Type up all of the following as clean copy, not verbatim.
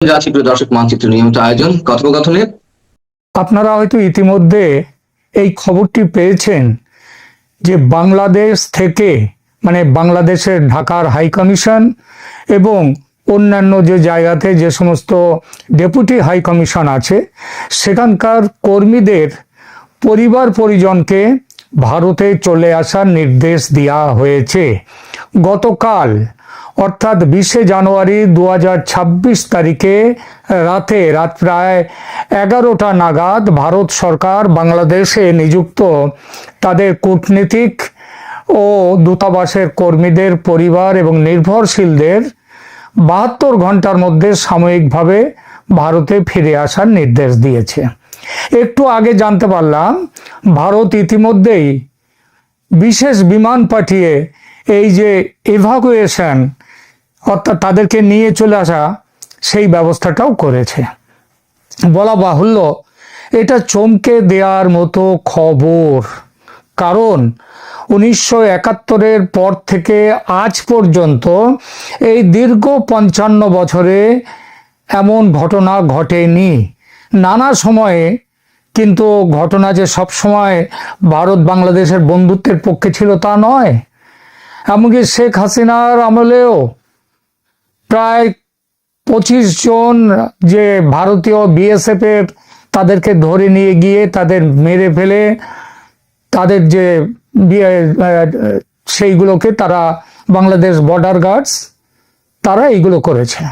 যাচ্ছি প্রিয় দর্শক, মানচিত্র নিয়মিত আয়োজন কথোপকথনে। আপনারা হয়তো ইতিমধ্যে এই খবরটি পেয়েছেন যে বাংলাদেশ থেকে মানে বাংলাদেশের ঢাকার হাই কমিশন এবং অন্যান্য যে জায়গাতে যে সমস্ত ডেপুটি হাই কমিশন আছে সেখানকার কর্মীদের পরিবার পরিজনকে ভারতে চলে আসার নির্দেশ দেওয়া হয়েছে। গতকাল অর্থাৎ 20শে জানুয়ারি 2026 তারিখে রাত প্রায় 11টা নাগাদ ভারত সরকার বাংলাদেশে নিযুক্ত তাদের কূটনীতিক ও দূতাবাসের কর্মীদের পরিবার এবং নির্ভরশীলদের 72 ঘন্টার মধ্যে সাময়িকভাবে ভারতে ফিরে আসার নির্দেশ দিয়েছে। একটু আগে জানতে পারলাম ভারত ইতিমধ্যেই বিশেষ বিমান পাঠিয়ে এই যে এভাকুয়েশন অর্থাৎ তাদেরকে নিয়ে চলে আসা সেই ব্যবস্থাটাও করেছে। বলা বাহুল্য এটা চমকে দেওয়ার মতো খবর, কারণ 1971-এর পর থেকে আজ পর্যন্ত এই দীর্ঘ 55 বছরে এমন ঘটনা ঘটেনি। নানা সময়ে কিন্তু ঘটনা যে সব সময় ভারত বাংলাদেশের বন্ধুত্বের পক্ষে ছিল তা নয়। এমনকি শেখ হাসিনার আমলেও প্রায় 25 জন যে ভারতীয় বিএসএফ এর তাদেরকে ধরে নিয়ে গিয়ে তাদের মেরে ফেলে তাদের যে সেইগুলোকে তারা বাংলাদেশ বর্ডার গার্ডস তারা এইগুলো করেছে।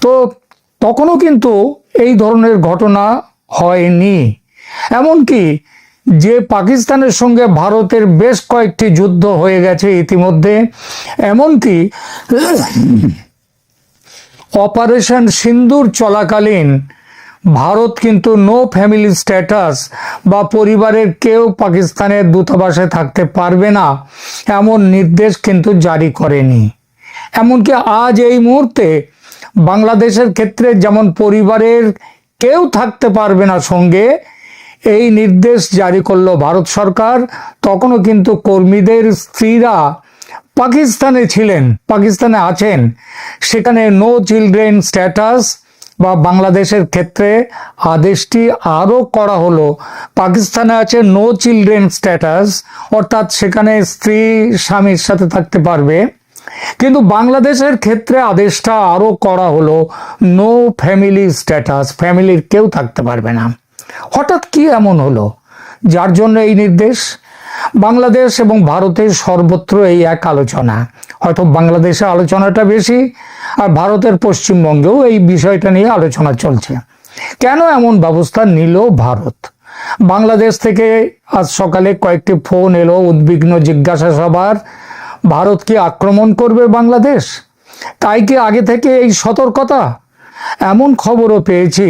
তো তখনও কিন্তু এই ধরনের ঘটনা হয়নি। এমনকি যে পাকিস্তানের সঙ্গে ভারতের বেশ কয়েকটি যুদ্ধ হয়ে গেছে ইতিমধ্যে, এমনকি অপারেশন সিন্দুর চলাকালীন ভারত কিন্তু নো ফ্যামিলি স্ট্যাটাস বা পরিবারের কেউ পাকিস্তানের দূতাবাসে থাকতে পারবে না এমন নির্দেশ কিন্তু জারি করেনি। এমনকি আজ এই মুহূর্তে বাংলাদেশের ক্ষেত্রে যেমন পরিবারের কেউ থাকতে পারবে না সঙ্গে এই নির্দেশ জারি করলো ভারত সরকার, তখনও কিন্তু কর্মীদের স্ত্রীরা পাকিস্তানে ছিলেন, পাকিস্তানে আছেন, সেখানে নো চিলড্রেন স্ট্যাটাস বা বাংলাদেশের ক্ষেত্রে আদেশটি আরও করা হলো। পাকিস্তানে আছে নো চিলড্রেন স্ট্যাটাস, অর্থাৎ সেখানে স্ত্রী স্বামীর সাথে থাকতে পারবে, কিন্তু বাংলাদেশের ক্ষেত্রে আদেশটা আরও করা হলো নো ফ্যামিলি স্ট্যাটাস, ফ্যামিলির কেউ থাকতে পারবে না। হঠাৎ কি এমন হলো যার জন্য এই নির্দেশ? বাংলাদেশ এবং ভারতের সর্বত্র এই এক আলোচনা, হয়তো বাংলাদেশে আলোচনাটা বেশি আর ভারতের পশ্চিমবঙ্গেও এই বিষয়টা নিয়ে আলোচনা চলছে। কেন এমন ব্যবস্থা নিল ভারত? বাংলাদেশ থেকে আজ সকালে কয়েকটি ফোন এলো উদ্বিগ্ন জিজ্ঞাসাসভার, ভারত কি আক্রমণ করবে বাংলাদেশ? তাই কি আগে থেকে এই সতর্কতা? এমন খবরও পেয়েছি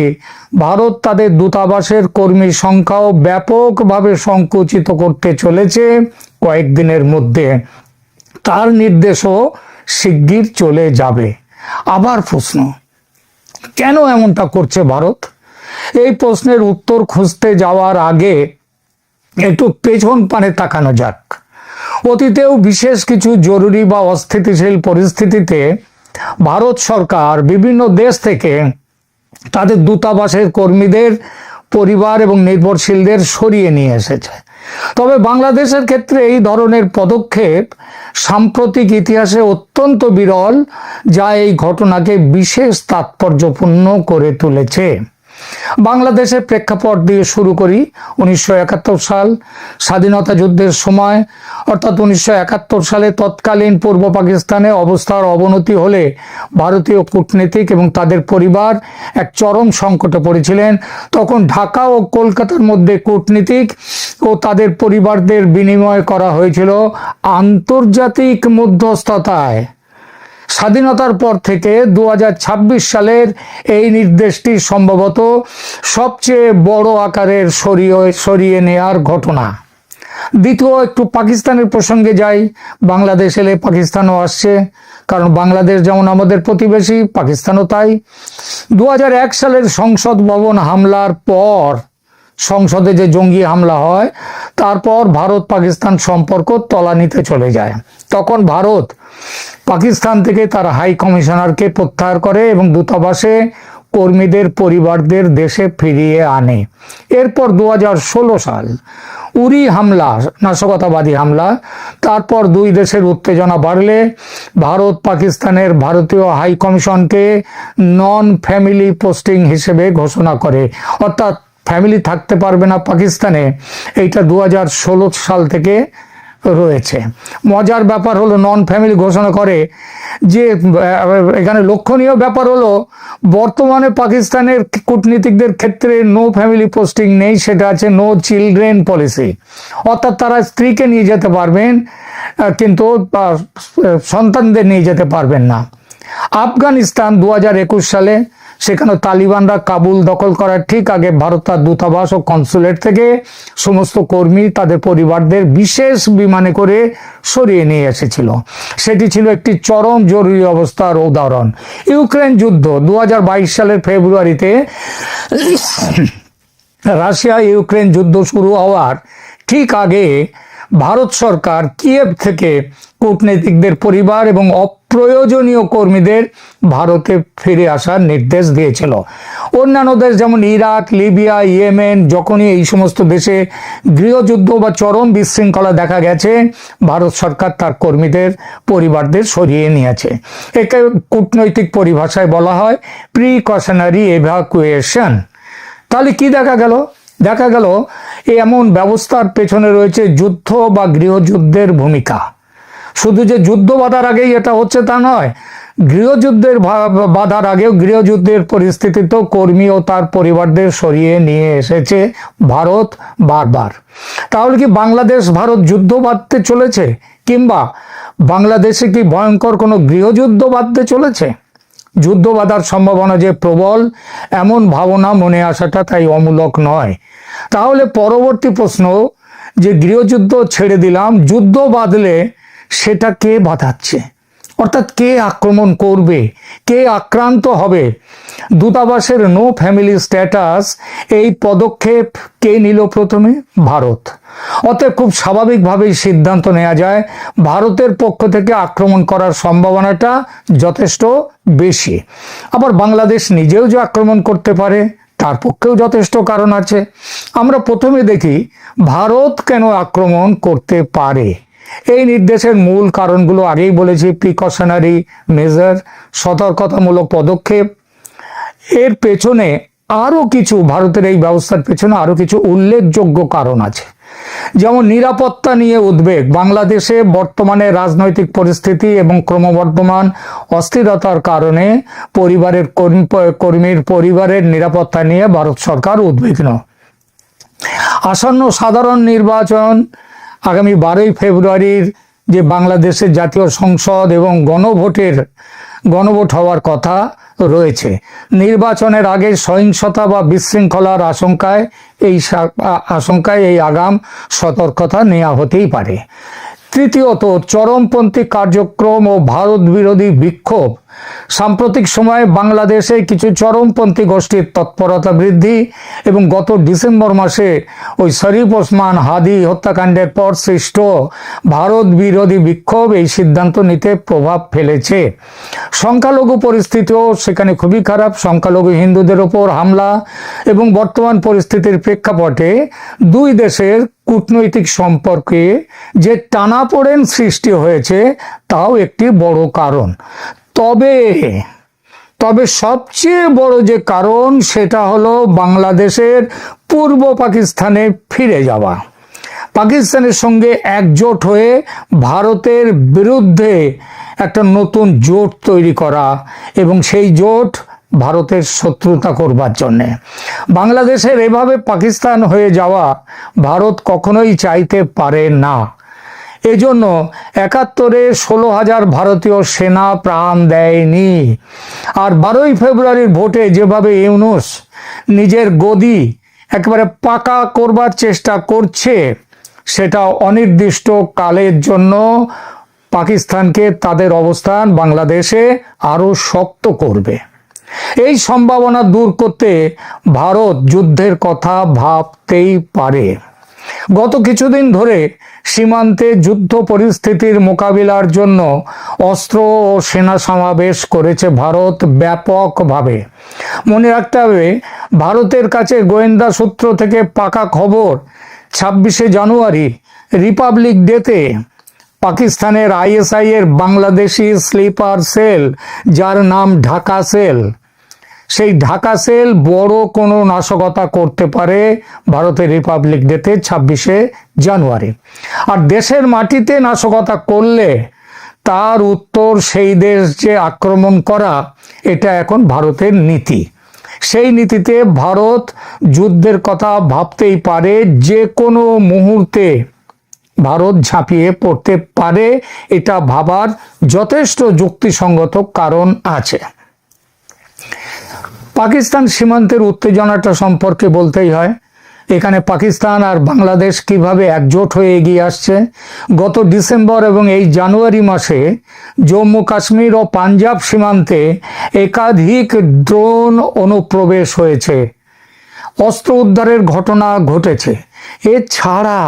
ভারত তাদের দূতাবাসের কর্মী সংখ্যাও ব্যাপকভাবে সংকুচিত করতে চলেছে কয়েকদিনের মধ্যে, তার নির্দেশও শিগগির চলে যাবে। আবার প্রশ্ন, কেন এমনটা করছে ভারত? এই প্রশ্নের উত্তর খুঁজতে যাওয়ার আগে একটু পেছন পানে তাকানো যাক। অতীতেও বিশেষ কিছু জরুরি বা অস্থিতিশীল পরিস্থিতিতে ভারত সরকার বিভিন্ন দেশ থেকে তাদের দূতাবাসের কর্মীদের পরিবার এবং নির্ভরশীলদের সরিয়ে নিয়ে এসেছে। তবে বাংলাদেশের ক্ষেত্রে এই ধরনের পদক্ষেপ সাম্প্রতিক ইতিহাসে অত্যন্ত বিরল, যা এই ঘটনাকে বিশেষ তাৎপর্যপূর্ণ করে তুলেছে। বাংলাদেশের প্রেক্ষাপট দিয়ে শুরু করি। 1971 সাল স্বাধীনতা যুদ্ধের সময়, অর্থাৎ 1971 সালে তৎকালীন পূর্ব পাকিস্তানে অবস্থার অবনতি হলে ভারতীয় কূটনীতিক এবং তাদের পরিবার এক চরম সংকটে পড়েছিলেন। তখন ঢাকা ও কলকাতার মধ্যে কূটনীতিক ও তাদের পরিবারদের বিনিময় করা হয়েছিল আন্তর্জাতিক মধ্যস্থতায়। স্বাধীনতার পর থেকে 2026 সালের এই নির্দেশটি সম্ভবত সবচেয়ে বড় আকারের সরিয়ে নেয়ার ঘটনা। দ্বিতীয়, একটু পাকিস্তানের প্রসঙ্গে যাই। বাংলাদেশ এলে পাকিস্তানও আসছে, কারণ বাংলাদেশ যেমন আমাদের প্রতিবেশী, পাকিস্তানও তাই। 2001 সালের সংসদ ভবন হামলার পর সংসদে যে জঙ্গি হামলা হয়, তারপর ভারত পাকিস্তান সম্পর্ক তলানিতে চলে যায়। তখন ভারত পাকিস্তান থেকে তার হাই কমিশনারকে প্রত্যাহার করে এবং দূতাবাসে কর্মীদের পরিবারদের দেশে ফিরিয়ে আনে। এরপর 2016 সাল উরি হামলা, নাশকতাবাদী হামলা, তারপর দুই দেশের উত্তেজনা বাড়লে ভারত পাকিস্তানের ভারতীয় হাই কমিশনকে নন ফ্যামিলি পোস্টিং হিসেবে ঘোষণা করে, অর্থাৎ ফ্যামিলি থাকতে পারবে না পাকিস্তানে। এইটা 2016 সাল থেকে রয়েছে। মজার ব্যাপার হলো, নন ফ্যামিলি ঘোষণা করে যে এখানে লক্ষণীয় ব্যাপার হলো বর্তমানে পাকিস্তানের কূটনীতিকদের ক্ষেত্রে নো ফ্যামিলি পোস্টিং নেই, সেটা আছে নো চিলড্রেন পলিসি, অর্থাৎ তারা স্ত্রীকে নিয়ে যেতে পারবেন কিন্তু সন্তানদের নিয়ে যেতে পারবেন না। আফগানিস্তান 2021 সালে, সেখানে তালিবানরা কাবুল দখল করার ঠিক আগে ভারত তার দূতাবাস ও কনসুলেট থেকে সমস্ত কর্মী তাদের পরিবারদের বিশেষ বিমানে করে সরিয়ে নিয়ে এসেছিল। সেটি ছিল একটি চরম জরুরি অবস্থার উদাহরণ। ইউক্রেন যুদ্ধ 2022 সালের ফেব্রুয়ারিতে রাশিয়া ইউক্রেন যুদ্ধ শুরু হওয়ার ঠিক আগে ভারত সরকার কিয়েভ থেকে কূটনীতিকদের পরিবার এবং অপ্রয়োজনীয় কর্মীদের ভারতে ফিরে আসার নির্দেশ দিয়েছিল। অন্যান্য দেশ যেমন ইরাক, লিবিয়া, ইয়েমেন, যখনই এই সমস্ত দেশে গৃহযুদ্ধ বা চরম বিশৃঙ্খলা দেখা গেছে, ভারত সরকার তার কর্মীদের পরিবারদের সরিয়ে নিয়েছে। একে কূটনৈতিক পরিভাষায় বলা হয় প্রিকশনারি এভাকুয়েশন। তাহলে কি দেখা গেল? দেখা গেল এমন ব্যবস্থার পেছনে রয়েছে যুদ্ধ বা গৃহযুদ্ধের ভূমিকা। শুধু যে যুদ্ধ বাধার আগেই এটা হচ্ছে তা নয়, গৃহযুদ্ধের বাধার আগেও গৃহযুদ্ধের পরিস্থিতিতেও কর্মী ও তার পরিবারদের সরিয়ে নিয়ে এসেছে ভারত বারবার। তাহলে কি বাংলাদেশ ভারত যুদ্ধ বাঁধতে চলেছে, কিংবা বাংলাদেশে কি ভয়ঙ্কর কোনো গৃহযুদ্ধ বাঁধতে চলেছে? যুদ্ধ বাঁধার সম্ভাবনা যে প্রবল, এমন ভাবনা মনে আসাটা তাই অমূলক নয়। তাহলে পরবর্তী প্রশ্ন, যে গৃহযুদ্ধ ছেড়ে দিলাম, যুদ্ধ বাঁধলে সেটা কে বাঁধাচ্ছে? অর্থাৎ কে আক্রমণ করবে, কে আক্রান্ত হবে? দূতাবাসের নো ফ্যামিলি স্ট্যাটাস, এই পদক্ষেপ কে নিল প্রথমে? ভারত। অতএব খুব স্বাভাবিকভাবেই সিদ্ধান্ত নেওয়া যায় ভারতের পক্ষ থেকে আক্রমণ করার সম্ভাবনাটা যথেষ্ট বেশি। আবার বাংলাদেশ নিজেও যে আক্রমণ করতে পারে তার পক্ষেও যথেষ্ট কারণ আছে। আমরা প্রথমে দেখি ভারত কেন আক্রমণ করতে পারে। এই নির্দেশের মূল কারণগুলো আগেই বলেছি, প্রিকশনারি মেজার, সতর্কতামূলক পদক্ষেপ। এর পেছনে আরো কিছু, ভারতের এই ব্যবস্থার পেছনে আরো কিছু উল্লেখযোগ্য কারণ আছে। যেমন নিরাপত্তা নিয়ে উদ্বেগ। বাংলাদেশে বর্তমানে রাজনৈতিক পরিস্থিতি এবং ক্রমবর্ধমান অস্থিরতার কারণে কর্মীর পরিবারের নিরাপত্তা নিয়ে ভারত সরকার উদ্বিগ্ন। আসন্ন সাধারণ নির্বাচন আগামী 12ই ফেব্রুয়ারির যে বাংলাদেশের জাতীয় সংসদ এবং গণভোট হওয়ার কথা রয়েছে, নির্বাচনের আগে সহিংসতা বা বিশৃঙ্খলার আশঙ্কায় এই আগাম সতর্কতা নেওয়া হতেই পারে। তৃতীয়ত, চরমপন্থী কার্যক্রম ও ভারত বিরোধী বিক্ষোভ। সাম্প্রতিক সময়ে বাংলাদেশে কিছু চরমপন্থী গোষ্ঠীর তৎপরতা বৃদ্ধি এবং গত ডিসেম্বর মাসে ওই শরীফ ওসমান হাদি হত্যাকাণ্ডের পর সৃষ্ট ভারত বিরোধী বিক্ষোভ এই সিদ্ধান্ত নিতে প্রভাব ফেলেছে। সংখ্যালঘু পরিস্থিতিও সেখানে খুবই খারাপ। সংখ্যালঘু হিন্দুদের ওপর হামলা এবং বর্তমান পরিস্থিতির প্রেক্ষাপটে দুই দেশের কূটনৈতিক সম্পর্কে যে টানাপোড়েন সৃষ্টি হয়েছে তাও একটি বড় কারণ। তবে সবচেয়ে বড় যে কারণ সেটা হলো বাংলাদেশের পূর্ব পাকিস্তানে ফিরে যাওয়া, পাকিস্তানের সঙ্গে একজোট হয়ে ভারতের বিরুদ্ধে একটা নতুন জোট তৈরি করা এবং সেই জোট ভারতের শত্রুতা করবার জন্যে। বাংলাদেশের এভাবে পাকিস্তান হয়ে যাওয়া ভারত কখনোই চাইতে পারে না। এজন্য 71-এ 16,000 ভারতীয় সেনা প্রাণ দেয়নি। আর 12ই ফেব্রুয়ারির ভোটে যেভাবে ইউনূস নিজের গদি একেবারে পাকা করবার চেষ্টা করছে, সেটা অনির্দিষ্ট কালের জন্য পাকিস্তানকে তাদের অবস্থান বাংলাদেশে আরো শক্ত করবে। এই সম্ভাবনা দূর করতে ভারত যুদ্ধের কথা ভাবতেই পারে। গত কিছুদিন ধরে সীমান্তে যুদ্ধ পরিস্থিতির মোকাবিলার জন্য অস্ত্র ও সেনা সমাবেশ করেছে ভারত ব্যাপকভাবে। মনে রাখতে হবে, ভারতের কাছে গোয়েন্দা সূত্র থেকে পাকা খবর 26শে জানুয়ারি রিপাবলিক ডেতে পাকিস্তানের আইএসআই এর বাংলাদেশি স্লিপার সেল, যার নাম ঢাকা সেল, সেই ঢাকা সেল বড় কোনো নাশকতা করতে পারে ভারতের রিপাবলিক ডেতে 26শে জানুয়ারি। আর দেশের মাটিতে নাশকতা করলে তার উত্তর সেই দেশ যে আক্রমণ করা, এটা এখন ভারতের নীতি। সেই নীতিতে ভারত যুদ্ধের কথা ভাবতেই পারে, যে কোনো মুহূর্তে ভারত ঝাঁপিয়ে পড়তে পারে। এটা ভাবার যথেষ্ট যুক্তিসঙ্গত কারণ আছে। পাকিস্তান সীমান্তের উত্তেজনাটা সম্পর্কে বলতেই হয়। এখানে পাকিস্তান আর বাংলাদেশ কিভাবে একজোট হয়ে এগিয়ে আসছে। গত ডিসেম্বর এবং এই জানুয়ারি মাসে জম্মু কাশ্মীর ও পাঞ্জাব সীমান্তে একাধিক ড্রোন অনুপ্রবেশ হয়েছে, অস্ত্র উদ্ধারের ঘটনা ঘটেছে। এছাড়া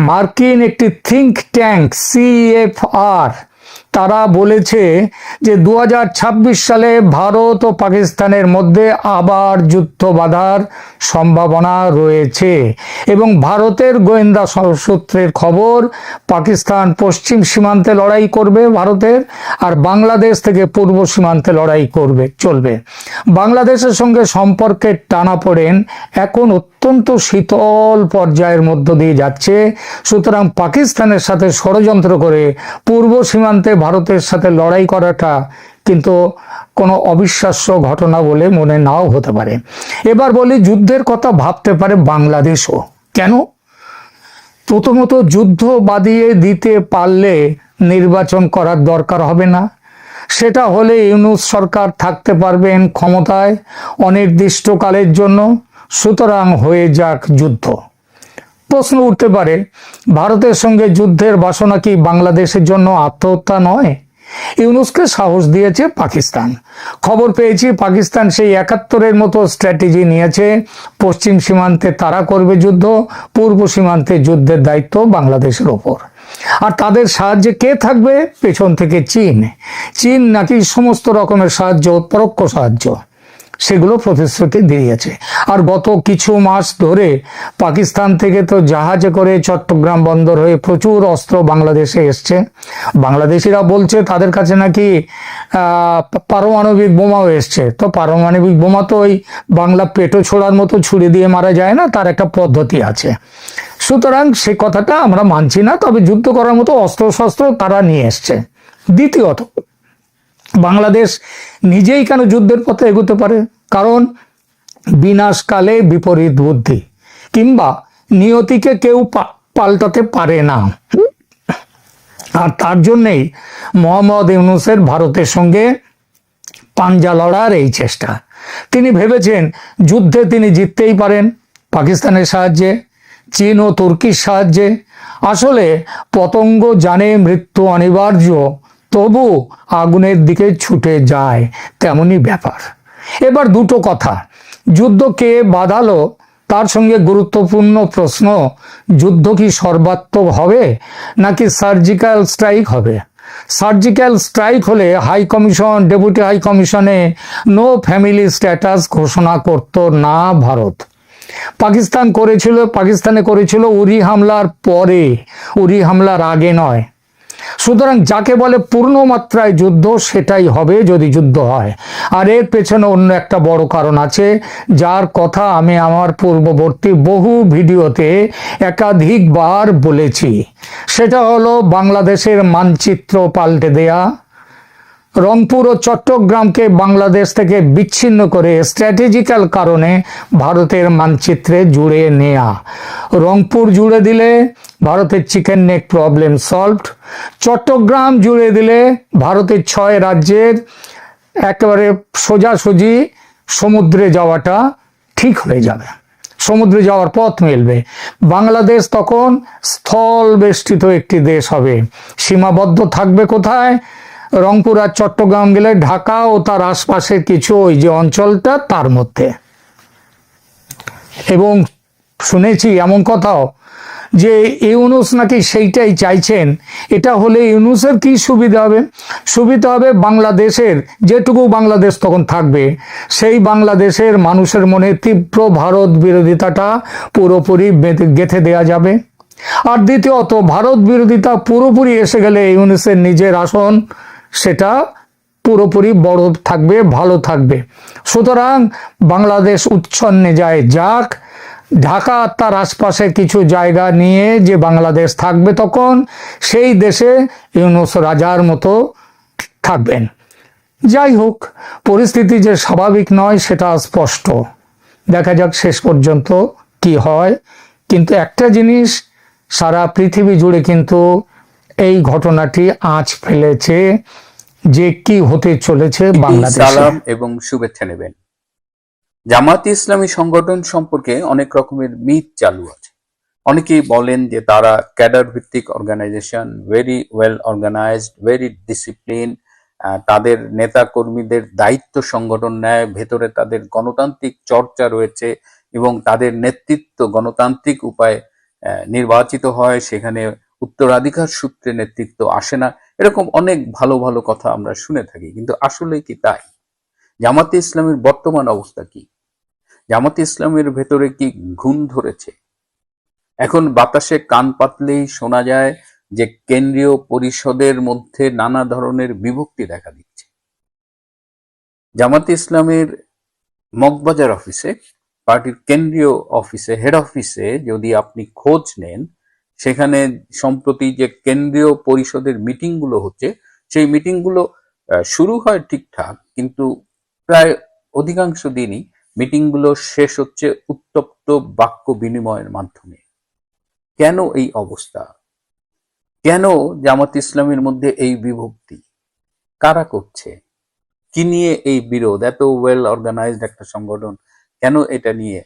মার্কিন একটি থিঙ্ক ট্যাঙ্ক CFR তারা বলেছে যে 2026 সালে ভারত ও পাকিস্তানের মধ্যে আবার যুদ্ধ বাঁধার সম্ভাবনা রয়েছে। এবং ভারতের গোয়েন্দা সূত্রের খবর, পাকিস্তান পশ্চিম সীমান্তে লড়াই করবে ভারতের, আর বাংলাদেশ থেকে পূর্ব সীমান্তে লড়াই চলবে। বাংলাদেশের সঙ্গে সম্পর্কের টানাপোড়েন এখন অত্যন্ত শীতল পর্যায়ের মধ্য দিয়ে যাচ্ছে। সুতরাং পাকিস্তানের সাথে ষড়যন্ত্র করে পূর্ব সীমান্তে ভারতের সাথে লড়াই করাটা কিন্তু কোনো অবিশ্বাস্য ঘটনা বলে মনে নাও হতে পারে। এবার বলি, যুদ্ধের কথা ভাবতে পারে বাংলাদেশও কেন? প্রথমত, যুদ্ধ বাদিয়ে দিতে পারলে নির্বাচন করার দরকার হবে না। সেটা হলে ইউনূস সরকার থাকতে পারবেন ক্ষমতায় অনির্দিষ্টকালের জন্য। সুতরাং হয়ে যাক যুদ্ধ। প্রশ্ন উঠতে পারে, ভারতের সঙ্গে যুদ্ধের বাসনা কি বাংলাদেশের জন্য আত্মহত্যা নয়? ইউনূসকে সাহস দিয়েছে পাকিস্তান। খবর পেয়েছি পাকিস্তান সেই 71-এর মতো স্ট্র্যাটেজি নিয়েছে। পশ্চিম সীমান্তে তারা করবে যুদ্ধ, পূর্ব সীমান্তে যুদ্ধের দায়িত্ব বাংলাদেশের ওপর। আর তাদের সাহায্যে কে থাকবে? পেছন থেকে চীন নাকি সমস্ত রকমের সাহায্য, পরোক্ষ সাহায্য, সেগুলো প্রতিশ্রুতি দিয়েছে। আর গত কিছু মাস ধরে পাকিস্তান থেকে তো জাহাজে করে চট্টগ্রাম বন্দর হয়ে প্রচুর অস্ত্র বাংলাদেশে এসছে। বাংলাদেশিরা বলছে তাদের কাছে নাকি পারমাণবিক বোমাও এসছে। তো পারমাণবিক বোমা তো ওই বাংলা পেটো ছোড়ার মতো ছুরি দিয়ে মারা যায় না, তার একটা পদ্ধতি আছে। সুতরাং সে কথাটা আমরা মানছি না, তবে যুদ্ধ করার মতো অস্ত্রশস্ত্র তারা নিয়ে এসছে। দ্বিতীয়ত, বাংলাদেশ নিজেই কেন যুদ্ধের পথে এগোতে পারে? কারণ বিনাশকালে বিপরীত বুদ্ধি, কিংবা নিয়তিকে কেউ পাল্টাতে পারে না। আর তার জন্যেই মোহাম্মদ ইউনূসের ভারতের সঙ্গে পাঞ্জা লড়ার এই চেষ্টা। তিনি ভেবেছেন যুদ্ধে তিনি জিততেই পারেন পাকিস্তানের সাহায্যে, চীন ও তুর্কির সাহায্যে। আসলে পতঙ্গ জানে মৃত্যু অনিবার্য, তবু আগুনের দিকে ছুটে যায়, তেমনই ব্যাপার। এবার দুটো কথা, যুদ্ধ কে বাঁধালো তার সঙ্গে গুরুত্বপূর্ণ প্রশ্ন, যুদ্ধ কি সর্বাত্মক হবে নাকি সার্জিক্যাল স্ট্রাইক হবে? সার্জিক্যাল স্ট্রাইক হলে হাই কমিশন, ডেপুটি হাই কমিশনে নো ফ্যামিলি স্ট্যাটাস ঘোষণা করত না ভারত। পাকিস্তানে করেছিল উরি হামলার পরে, উরি হামলার আগে নয়। সুতরাং যাকে বলে পূর্ণ মাত্রায় যুদ্ধ, সেটাই হবে যদি যুদ্ধ হয়। আর এর পেছনে অন্য একটা বড় কারণ আছে, যার কথা আমি আমার পূর্ববর্তী বহু ভিডিওতে একাধিকবার বলেছি। সেটা হলো বাংলাদেশের মানচিত্র পাল্টে দেয়া, রংপুর ও চট্টগ্রামকে বাংলাদেশ থেকে বিচ্ছিন্ন করে স্ট্র্যাটেজিক্যাল কারণে ভারতের মানচিত্রে জুড়ে নেয়া। রংপুর জুড়ে দিলে ভারতের chicken neck problem solved. Chittagong জুড়ে দিলে ভারতের 6 রাজ্যের একেবারে সোজাসুজি সমুদ্রে যাওয়াটা ঠিক হয়ে যাবে, সমুদ্রে যাওয়ার পথ মিলবে। বাংলাদেশ তখন স্থল বেষ্টিত একটি দেশ হবে। সীমাবদ্ধ থাকবে কোথায়? রংপুর আর চট্টগ্রাম গেলে ঢাকা ও তার আশপাশের কিছু ওই যে অঞ্চলটা তার মধ্যে। এবং শুনেছি এমন কথাও যে ইউনূস নাকি সেইটাই চাইছেন। এটা হলে ইউনূসের কি সুবিধা হবে? সুবিধা হবে বাংলাদেশের, যেটুকু বাংলাদেশ তখন থাকবে, সেই বাংলাদেশের মানুষের মনে তীব্র ভারত বিরোধিতাটা পুরোপুরি গেঁথে দেওয়া যাবে। আর দ্বিতীয়ত, ভারত বিরোধিতা পুরোপুরি এসে গেলে ইউনূসের নিজের আসন সেটা পুরোপুরি বড় থাকবে, ভালো থাকবে। সুতরাং বাংলাদেশ উচ্ছন্নে যায় যাক, ঢাকা আর তার আশপাশে কিছু জায়গা নিয়ে যে বাংলাদেশ থাকবে, তখন সেই দেশে ইউনূস রাজার মতো থাকবেন। যাই হোক, পরিস্থিতি যে স্বাভাবিক নয় সেটা স্পষ্ট। দেখা যাক শেষ পর্যন্ত কি হয়। কিন্তু একটা জিনিস সারা পৃথিবী জুড়ে কিন্তু এই ঘটনাটি আঁচ ফেলেছে যে কি হতে চলেছে বাংলাদেশে। সালাম এবং শুভেচ্ছা নেবেন। জামায়াতে ইসলামী সংগঠন সম্পর্কে অনেক রকমের মিথ চালু আছে। অনেকেই বলেন যে তারা ক্যাডার ভিত্তিক organisation, very well organised, very discipline, তাদের নেতা কর্মীদের দায়িত্ব সংগঠন নেয়, ভেতরে তাদের গণতান্ত্রিক চর্চা রয়েছে এবং তাদের নেতৃত্ব গণতান্ত্রিক উপায়ে নির্বাচিত হয়, সেখানে উত্তরাধিকার সূত্রে নেতৃত্ব আসে না। এরকম অনেক ভালো ভালো কথা আমরা শুনে থাকি, কিন্তু আসলে কি তাই? জামাতে ইসলামের বর্তমান অবস্থা কি? জামাতে ইসলামের ভেতরে কি ঘুণ ধরেছে? এখন বাতাসে কান পাতলেই শোনা যায় যে কেন্দ্রীয় পরিষদের মধ্যে নানা ধরনের বিভক্তি দেখা দিচ্ছে। জামাতে ইসলামের মগবাজার অফিসে, পার্টির কেন্দ্রীয় অফিসে, হেড অফিসে যদি আপনি খোঁজ নেন, সেখানে সম্প্রতি যে কেন্দ্রীয় পরিষদের মিটিংগুলো হচ্ছে, সেই মিটিংগুলো শুরু হয় ঠিকঠাক, কিন্তু প্রায় অধিকাংশ দিনই মিটিংগুলো শেষ হচ্ছে উত্তপ্ত বাক্য বিনিময়ের মাধ্যমে। কেন এই অবস্থা? কেন জামাত ইসলামের মধ্যে এই বিভক্তি? কারা করছে? কি নিয়ে এই বিরোধ? এত ওয়েল অর্গানাইজড একটা সংগঠন, কেন এটা নিয়ে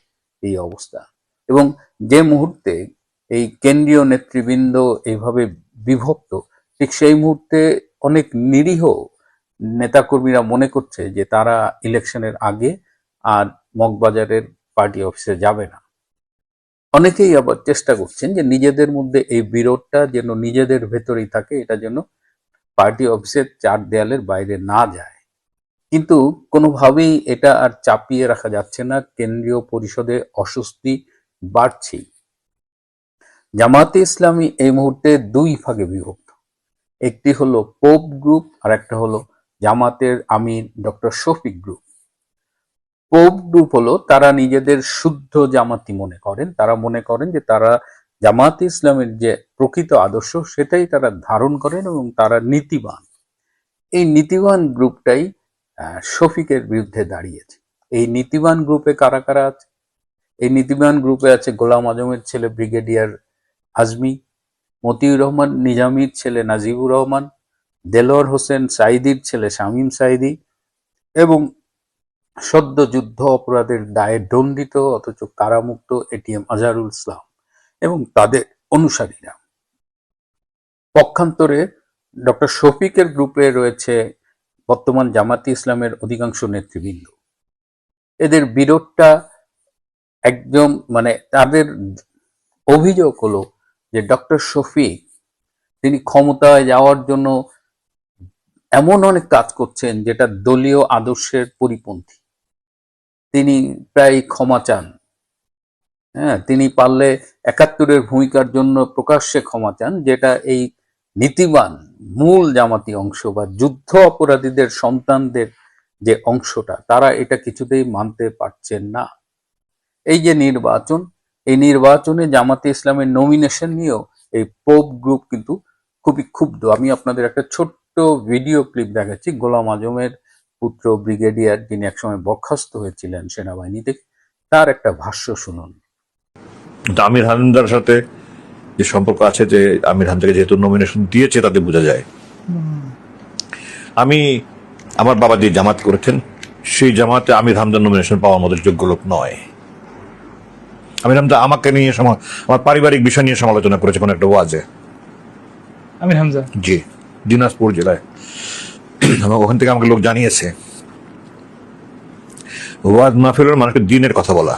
এই অবস্থা? এবং যে মুহূর্তে এই কেন্দ্রীয় নেতৃবৃন্দ এইভাবে বিভক্ত, ঠিক সেই মুহূর্তে অনেক নিরীহ নেতাকর্মীরা মনে করছে যে তারা ইলেকশনের আগে আর মগবাজারের পার্টি অফিসে যাবে না। অনেকেই আবার চেষ্টা করছেন যে নিজেদের মধ্যে এই বিরোধটা যেন নিজেদের ভেতরেই থাকে, এটা যেন পার্টি অফিসের চার দেয়ালের বাইরে না যায়। কিন্তু কোনোভাবেই এটা আর চাপিয়ে রাখা যাচ্ছে না। কেন্দ্রীয় পরিষদে অস্বস্তি বাড়ছে। জামায়াতে ইসলামী এই মুহূর্তে দুই ভাগে বিভক্ত। একটি হলো পোপ গ্রুপ আর একটা হলো জামাতের আমির ডক্টর শফিক গ্রুপ। পোপ গ্রুপ হলো তারা নিজেদের শুদ্ধ জামাতি মনে করেন। তারা মনে করেন যে তারা জামায়াতে ইসলামের যে প্রকৃত আদর্শ সেটাই তারা ধারণ করেন এবং তারা নীতিবান। এই নীতিবান গ্রুপটাই শফিকের বিরুদ্ধে দাঁড়িয়েছে। এই নীতিবান গ্রুপে কারা কারা আছে? এই নীতিবান গ্রুপে আছে গোলাম আজমের ছেলে ব্রিগেডিয়ার আজমি, মতিউর রহমান নিজামীর ছেলে নাজিবুর রহমান, দেলোয়ার হোসেন সাইদির ছেলে শামীম সাইদি এবং সদ্য যুদ্ধ অপরাধের দায়ে দণ্ডিত অথচ কারামুক্ত এটিএম আজহারুল ইসলাম এবং তাদের অনুসারীরা। পক্ষান্তরে ডক্টর শফিকের গ্রুপে রয়েছে বর্তমান জামাতে ইসলামের অধিকাংশ নেতৃবৃন্দ। এদের বিরোধটা একদম তাদের অভিযোগ হলো যে ডক্টর শফিক তিনি ক্ষমতায় যাওয়ার জন্য এমন অনেক কাজ করছেন যেটা দলীয় আদর্শের পরিপন্থী। তিনি প্রায় ক্ষমা চান। তিনি পারলে ৭১-এর ভূমিকার জন্য প্রকাশ্যে ক্ষমা চান, যেটা এই নীতিবান মূল জামাতি অংশ বা যুদ্ধ অপরাধীদের সন্তানদের যে অংশটা, তারা এটা কিছুতেই মানতে পারছেন না। এই যে নির্বাচন, এই নির্বাচনে জামাতে ইসলামের নমিনেশন নিয়েও এই পোপ গ্রুপ কিন্তু খুবই ক্ষুব্ধ। আমি আপনাদের একটা ছোট্ট ভিডিও ক্লিপ দেখাচ্ছি। গোলাম আজমের পুত্র ব্রিগেডিয়ার, যিনি একসময় বরখাস্ত হয়েছিলেন সেনাবাহিনীতে, তার একটা ভাষ্য শুনুন। আমির হামজার সাথে যে সম্পর্ক আছে, যে আমির হামজাকে যেহেতু নমিনেশন দিয়েছে তাতে বোঝা যায়। আমার বাবা যে জামাত করেছেন সেই জামাতে আমির হামজার নমিনেশন পাওয়ার মতো যোগ্য লোক নয়। আমির হামজা আমাকে নিয়ে আমার পারিবারিক বিষয় নিয়ে সমালোচনা করেছে কোন একটা ওয়াজে। আমির হামজা, জি, দিনাজপুর জেলায়। এবং ওখান থেকে আমাকে লোক জানিয়েছে ওয়াজ মাহফিলের মানুষকে দিনের কথা বলা।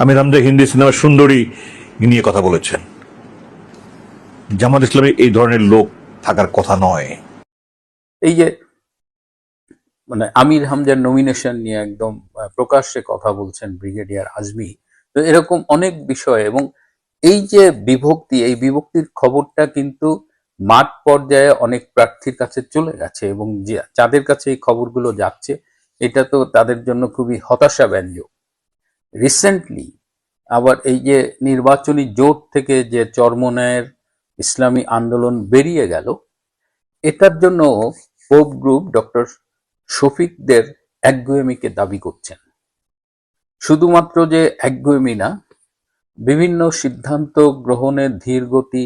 আমির হামজা হিন্দি সিনেমার সুন্দরী নিয়ে কথা বলেছেন। জামাত ইসলামে এই ধরনের লোক থাকার কথা নয়। এই যে মানে আমির হামজার নমিনেশন নিয়ে একদম প্রকাশ্যে কথা বলছেন ব্রিগেডিয়ার আজমি, তো এরকম অনেক বিষয়, এবং এই যে বিভক্তি, এই বিভক্তির খবরটা কিন্তু মাঠ পর্যায়ে অনেক প্রার্থীর কাছে চলে গেছে, এবং যাদের কাছে এই খবরগুলো যাচ্ছে এটা তো তাদের জন্য খুবই হতাশাব্যঞ্জক। রিসেন্টলি আবার এই যে নির্বাচনী জোট থেকে যে চরমনায়ের ইসলামী আন্দোলন বেরিয়ে গেল, এটার জন্য পোপ গ্রুপ ডক্টর শফিকদের একগুঁয়েমিকে দাবি করছেন। শুধুমাত্র যে একগুঁয়েমি না, বিভিন্ন সিদ্ধান্ত গ্রহণের ধীর গতি,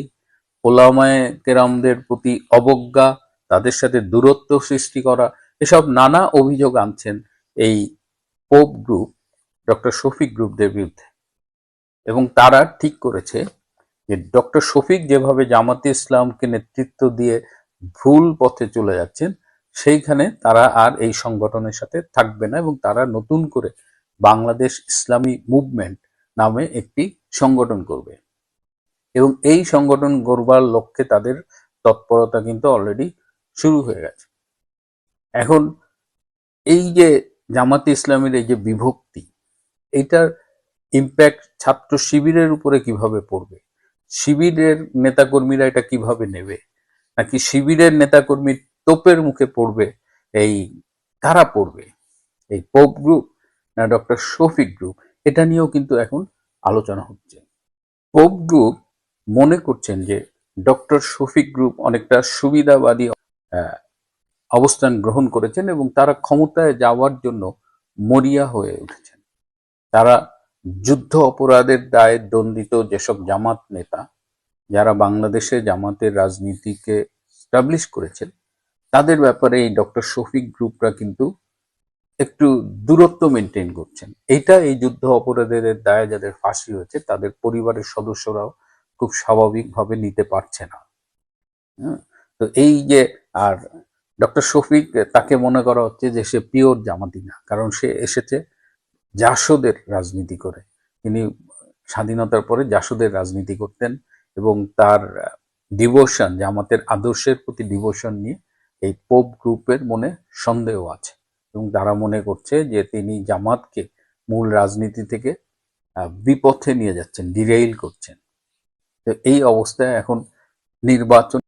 ওলামায়ে কেরামদের প্রতি অবজ্ঞা, তাদের সাথে দূরত্ব সৃষ্টি করা, এসব নানা অভিযোগ আনছেন এই পোপ গ্রুপ ডক্টর শফিক গ্রুপদের বিরুদ্ধে। এবং তারা ঠিক করেছে যে ডক্টর শফিক যেভাবে জামাতে ইসলামকে নেতৃত্ব দিয়ে ভুল পথে চলে যাচ্ছেন, সেইখানে তারা আর এই সংগঠনের সাথে থাকবে না, এবং তারা নতুন করে বাংলাদেশ ইসলামী মুভমেন্ট নামে একটি সংগঠন করবে। এবং এই সংগঠন গড়বার লক্ষ্যে তাদের তৎপরতা কিন্তু অলরেডি শুরু হয়ে গেছে। এখন এই যে জামাতে ইসলামের এই যে বিভক্তি, এইটার ইম্প্যাক্ট ছাত্র শিবিরের উপরে কিভাবে পড়বে, শিবিরের নেতাকর্মীরা এটা কিভাবে নেবে, নাকি শিবিরের নেতাকর্মীর তোপের মুখে পড়বে, এই কারা পড়বে, এই পোপ গ্রুপ না ডক্টর শফিক গ্রুপ, এটা নিয়েও কিন্তু এখন আলোচনা হচ্ছে। পোপ গ্রুপ মনে করছেন যে ডক্টর শফিক গ্রুপ অনেকটা সুবিধাবাদী অবস্থান গ্রহণ করেছেন, এবং তারা ক্ষমতায় যাওয়ার জন্য মরিয়া হয়ে উঠেছেন। তারা যুদ্ধ অপরাধের দায়ে দণ্ডিত যেসব জামাত নেতা, যারা বাংলাদেশে জামাতের রাজনীতিকে স্টাবলিশ করেছেন, তাদের ব্যাপারে এই ডক্টর শফিক গ্রুপরা কিন্তু একটু দূরত্ব মেনটেন করছেন। এইটা এই যুদ্ধ অপরাধের দায়ে যাদের ফাঁসি হয়েছে তাদের পরিবারের সদস্যরাও খুব স্বাভাবিকভাবে নিতে পারছে না। তো এই যে, আর ডক্টর শফিক, তাকে মনে করা হচ্ছে যে সে পিওর জামাতি না, কারণ সে এসেছে জাসদের রাজনীতি করে। তিনি স্বাধীনতার পরে জাসদের রাজনীতি করতেন, এবং তার ডিভোশন, জামাতের আদর্শের প্রতি ডিভোশন নিয়ে এই পোপ গ্রুপের মনে সন্দেহ আছে, এবং তারা মনে করছে যে তিনি জামাতকে মূল রাজনীতি থেকে বিপথে নিয়ে যাচ্ছেন, ডিরেইল করছেন। তো এই অবস্থায় এখন নির্বাচন